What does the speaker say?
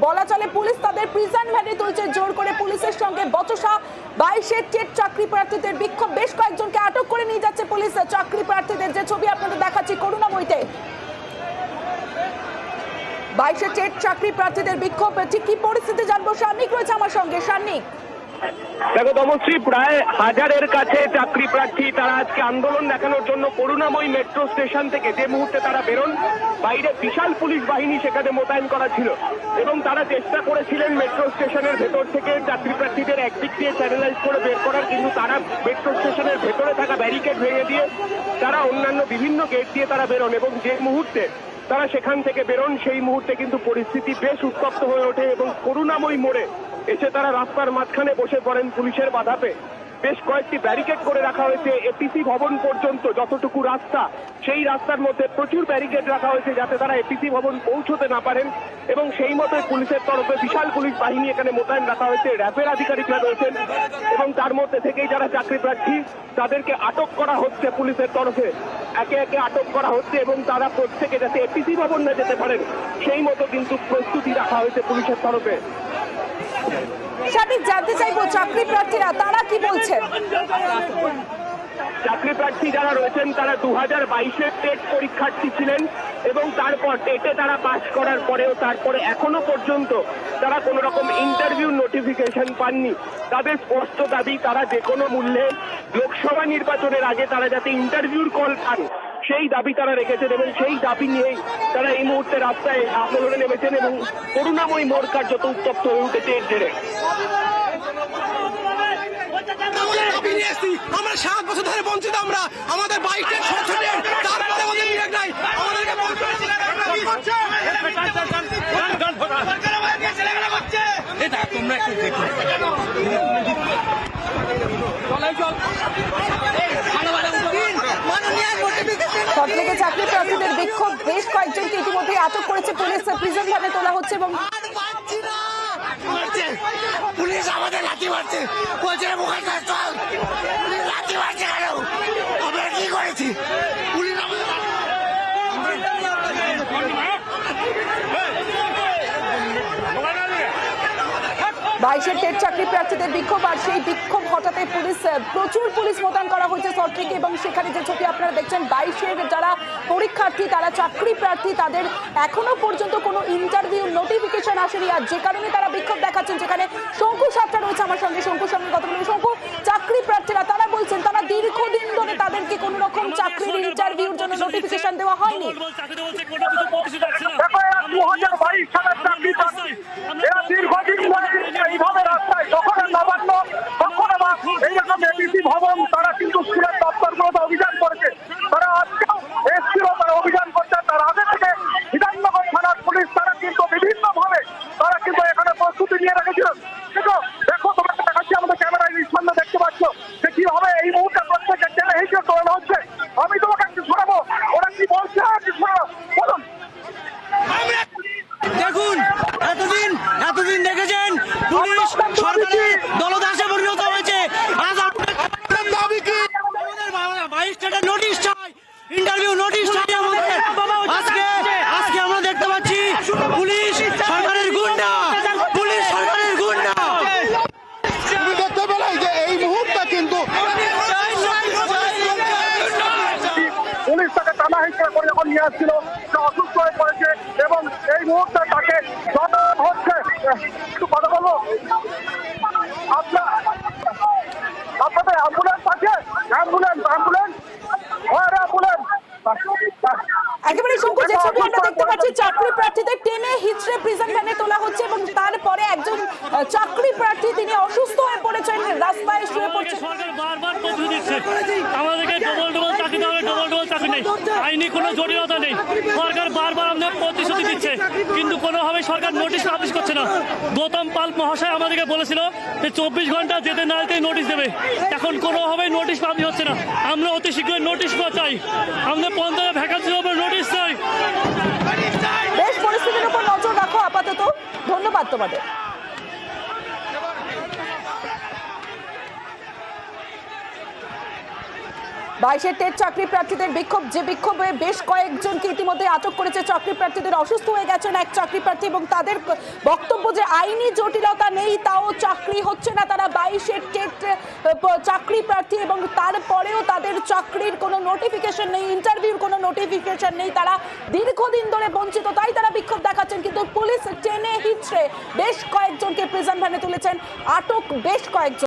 বলা চলে পুলিশ তাদের প্রিজন ভ্যানে তুলছে জোর করে, পুলিশের সঙ্গে বচসা। 22-এর টেট চাকরি প্রার্থীদের বিক্ষোভ, বেশ কয়েকজনকে আটক করে নিয়ে যাচ্ছে পুলিশ। চাকরি প্রার্থীদের যে ছবি আপনাদের দেখাচ্ছি করুণাময়ীতে, 22-এর টেট চাকরি প্রার্থীদের বিক্ষোভ। ঠিক কি পরিস্থিতি জানবো, সান্নিক রয়েছে আমার সঙ্গে। সান্নিক, দেখো তমশ্রী, প্রায় 1000-এর কাছে চাকরি প্রার্থী তারা আজকে আন্দোলন দেখানোর জন্য করুণাময়ী মেট্রো স্টেশন থেকে যে মুহূর্তে তারা বেরোন, বাইরে বিশাল পুলিশ বাহিনী সেখানে মোতায়েন করা ছিল এবং তারা চেষ্টা করেছিলেন মেট্রো স্টেশনের ভেতর থেকে চাকরি প্রার্থীদের একদিক দিয়ে চ্যানেলাইজ করে বের করার, কিন্তু তারা মেট্রো স্টেশনের ভেতরে থাকা ব্যারিকেড ভেঙে দিয়ে তারা অন্যান্য বিভিন্ন গেট দিয়ে তারা বেরোন এবং যে মুহূর্তে তারা সেখান থেকে বেরোন সেই মুহূর্তে কিন্তু পরিস্থিতি বেশ উত্তপ্ত হয়ে ওঠে এবং করুণাময়ী মোড়ে এসে তারা রাস্তার মাঝখানে বসে পড়েন পুলিশের বাধাতে। বেশ কয়েকটি ব্যারিকেড করে রাখা হয়েছে এপিসি ভবন পর্যন্ত, যতটুকু রাস্তা সেই রাস্তার মধ্যে প্রচুর ব্যারিকেড রাখা হয়েছে যাতে তারা এপিসি ভবন পৌঁছতে না পারেন এবং সেই মতোই পুলিশের তরফে বিশাল পুলিশ বাহিনী এখানে মোতায়েন রাখা হয়েছে, র্যাবের আধিকারিকরা রয়েছেন এবং তার মধ্যে থেকেই যারা চাকরি প্রার্থী তাদেরকে আটক করা হচ্ছে পুলিশের তরফে, একে একে আটক করা হচ্ছে এবং তারা প্রত্যেকে যাতে এপিসি ভবন না যেতে পারেন সেই মতো কিন্তু প্রস্তুতি রাখা হয়েছে পুলিশের তরফে। সঠিক জানতে চাইবো চাকরি প্রার্থীরা তারা কি বলছেন। চাকরি প্রার্থী যারা রয়েছেন তারা 2022-এর টেট পরীক্ষার্থী ছিলেন এবং তারপর টেটে তারা পাস করার পরেও তারপরে এখনো পর্যন্ত তারা কোনো রকম ইন্টারভিউ নোটিফিকেশন পাননি। তাদের স্পষ্ট দাবি তারা যে কোনো মূল্যে লোকসভা নির্বাচনের আগে তারা যাতে ইন্টারভিউর কল পান সেই দাবি তারা রেখেছেন এবং সেই দাবি নিয়েই তারা এই মুহূর্তে রাস্তায় আন্দোলনে নেমেছেন এবং করুণাময়ী মোড় কার্যত উত্তপ্ত হয়ে উঠেছে এর জেরে। আমরা 7 বছর ধরে বঞ্চিত, আমরা আমাদের বাইকের তারপরে আমাদের নিয়োগ নাই, আমাদেরকে তোমরা একটু দেখো। সবথেকে চাকরি প্রার্থীদের বিক্ষোভ, বেশ কয়েকজনকে ইতিমধ্যে আটক করেছে পুলিশ, প্রিজন ভ্যানে তোলা হচ্ছে এবং পুলিশ আমাদের লাঠি মারছে, বলছে মুখে চল, লাঠি মারছে কেন? আমরা কি করেছি? পুলিশ আমাদের 22-এর টেট চাকরি প্রার্থীদের বিক্ষোভ, আর সেই বিক্ষোভ হঠাতে প্রচুর পুলিশ মোতায়েন করা হয়েছে শহর থেকে এবং সেখানে যে ছবি আপনারা দেখছেন 22-এর যারা পরীক্ষার্থী তারা চাকরি প্রার্থী তাদের এখনো পর্যন্ত কোনো ইন্টারভিউ নোটিফিকেশন আসেনি, আর যে কারণে তারা বিক্ষোভ দেখাচ্ছেন। যেখানে শঙ্কু সাতটা রয়েছে আমার সঙ্গে, শঙ্কুর সঙ্গে কথা বলবো। শঙ্কু, চাকরি প্রার্থীরা তারা বলছেন তারা দীর্ঘদিন ধরে তাদেরকে কোনো রকম চাকরির ইন্টারভিউর জন্য নোটিফিকেশন দেওয়া হয়নি। দীর্ঘদিন এইভাবে রাস্তায় যখন নবান্ন তখন আবার এইরকম এপিসি ভবন তারা কিন্তু স্কুলের দপ্তরগুলোতে অভিযান করেছে, তারা আজকেও এসছিল, তারা অভিযান করছে। তার আগে থেকে বিধাননগর থানার পুলিশ তারা কিন্তু বিভিন্ন ভাবে তারা কিন্তু এখানে প্রস্তুতি নিয়ে রেখেছিল। দেখো তোমরা দেখাচ্ছি আমাদের ক্যামেরায় সামনে দেখতে পাচ্ছ যে কিভাবে এই মুহূর্তে প্রত্যেকের টেনে হিসেবে তোলা হচ্ছে। আমি তোমাকে একটু শোনাবো ওরা কি বলছে, একটু শোনাবো, বলুন। দেখুন, এতদিন দেখেছেন পুলিশ সরকারের দলদাসে পরিণত হয়েছে। আজ আপনাদের দাবি কি? আমাদের 22টা নোটিশ চাই, ইন্টারভিউ নোটিশ চাই আমাদের। আজকে আমরা দেখতে পাচ্ছি পুলিশ সরকারের গুন্ডা, পুলিশ সরকারের গুন্ডা। দেখতে পেলাই যে এই মুহূর্তে কিন্তু পুলিশ তাকে টানা হিসেবে করে যখন নিয়ে আসছিল সে অসুস্থ হয়ে পড়েছে এবং এই মুহূর্তে তাকে যত্ন হচ্ছে। একটু কথা বলবো, আপনাদের অ্যাম্বুলেন্স আছে? অ্যাম্বুলেন্স একেবারে শঙ্কু, যে ছবি আমরা দেখতে পাচ্ছি চাকরি প্রার্থীদের টেনে হিচড়ে প্রিজন ভ্যানে তোলা হচ্ছে এবং তারপরে একজন চাকরি প্রার্থী তিনি অসুস্থ হয়ে পড়েছেন, রাস্তায় শুয়ে পড়ছেন। সরকার বারবার প্রতিশ্রুতি দিচ্ছে আমাদেরকে ডবল চাকরি দেওয়া, ডবল চাকরি নেই, আইনি কোনো জটিলতা নেই। সরকার বারবার আমাদের প্রতিশ্রুতি দিচ্ছে কিন্তু কোনোভাবে সরকার নোটিশ পাবলিশ করছে না। গৌতম পাল মহাশয় আমাদেরকে বলেছিল যে 24 ঘন্টা যেতে না যেতে নোটিশ দেবে, এখন কোনোভাবে নোটিশ পাবলিশ হচ্ছে না। আমরা অতি শীঘ্রই নোটিশ চাই, আমাদের 15 ভ্যাকান্সির উপর নোটিশ চাই। বেশ, পরিস্থিতির উপর নজর রাখো আপাতত। ধন্যবাদ তোমাদের। 22-এর টেট চাকরি প্রার্থীদের বিক্ষোভ, যে বিক্ষোভে বেশ কয়েকজনকে ইতিমধ্যে আটক করেছে চাকরি প্রার্থীদের। অসুস্থ হয়ে গেছেন এক চাকরি প্রার্থী এবং তাদের বক্তব্য যে আইনি জটিলতা নেই, তাও চাকরি হচ্ছে না। তারা 22-এর টেট চাকরি প্রার্থী এবং তারপরেও তাদের চাকরির কোনো নোটিফিকেশন নেই, ইন্টারভিউর কোনো নোটিফিকেশন নেই, তারা দীর্ঘদিন ধরে বঞ্চিত, তাই তারা বিক্ষোভ দেখাচ্ছেন। কিন্তু পুলিশ টেনে হিচড়ে বেশ কয়েকজনকে প্রিজন ভ্যানে তুলেছেন, আটক বেশ কয়েকজন।